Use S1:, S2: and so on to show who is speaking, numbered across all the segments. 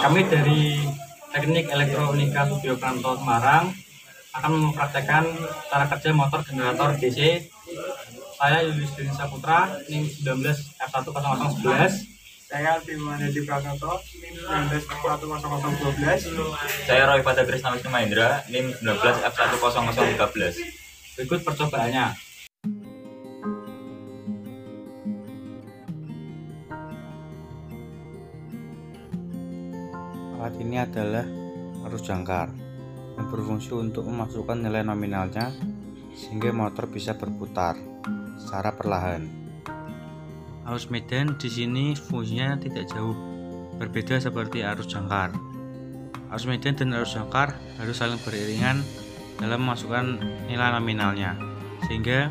S1: Kami dari Teknik Elektronika Sudiokranto Semarang akan mempraktekkan cara kerja motor generator DC. Saya Yulius Deni Saputra, NIM 19F10011.
S2: Saya Bima Nedi Pranoto, NIM 19F10012.
S3: Saya Roy Pada Krisna Wisnu Mahendra, NIM 19F10013.
S1: Berikut percobaannya.
S4: Alat ini adalah arus jangkar yang berfungsi untuk memasukkan nilai nominalnya sehingga motor bisa berputar secara perlahan. Arus medan di sini fungsinya tidak jauh berbeda seperti arus jangkar. Arus medan dan arus jangkar harus saling beriringan dalam memasukkan nilai nominalnya sehingga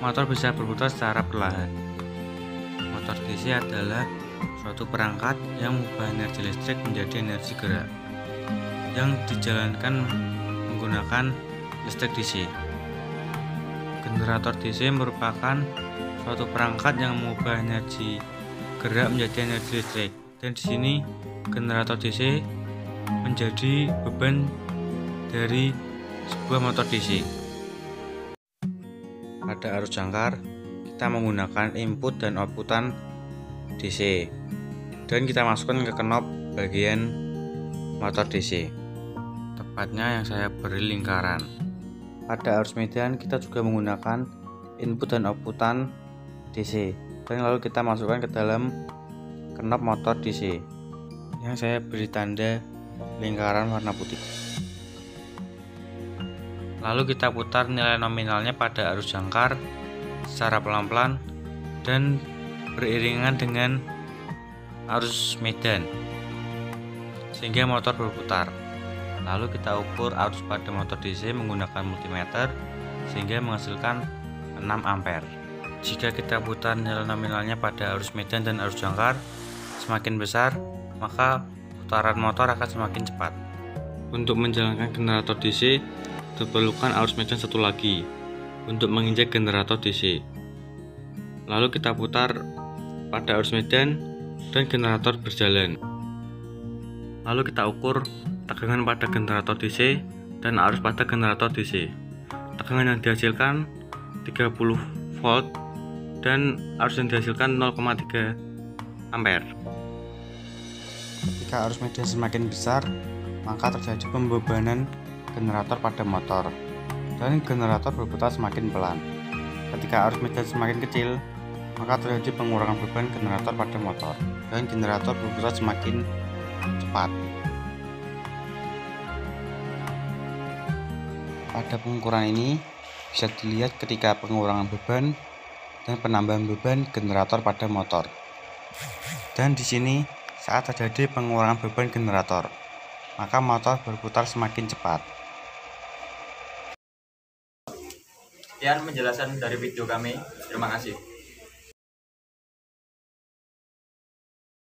S4: motor bisa berputar secara perlahan. Motor DC adalah suatu perangkat yang mengubah energi listrik menjadi energi gerak yang dijalankan menggunakan listrik DC. Generator DC merupakan suatu perangkat yang mengubah energi gerak menjadi energi listrik, dan di sini generator DC menjadi beban dari sebuah motor DC. Pada arus jangkar, kita menggunakan input dan outputan DC, dan kita masukkan ke knop bagian motor DC, tepatnya yang saya beri lingkaran. Pada arus medan kita juga menggunakan input dan outputan DC, dan lalu kita masukkan ke dalam knop motor DC yang saya beri tanda lingkaran warna putih. Lalu kita putar nilai nominalnya pada arus jangkar secara pelan-pelan dan beriringan dengan arus medan sehingga motor berputar. Lalu kita ukur arus pada motor DC menggunakan multimeter sehingga menghasilkan 6 ampere. Jika kita putar nilai nominalnya pada arus medan dan arus jangkar semakin besar, maka putaran motor akan semakin cepat. Untuk menjalankan generator DC diperlukan arus medan satu lagi untuk menginjak generator DC. Lalu kita putar pada arus medan dan generator berjalan. Lalu kita ukur tegangan pada generator DC dan arus pada generator DC. Tegangan yang dihasilkan 30 volt dan arus yang dihasilkan 0,3 ampere. Ketika arus medan semakin besar, maka terjadi pembebanan generator pada motor dan generator berputar semakin pelan. Ketika arus medan semakin kecil, maka terjadi pengurangan beban generator pada motor dan generator berputar semakin cepat. Pada pengukuran ini bisa dilihat ketika pengurangan beban dan penambahan beban generator pada motor. Dan di sini saat terjadi pengurangan beban generator, maka motor berputar semakin cepat.
S3: Sekian penjelasan dari video kami. Terima kasih.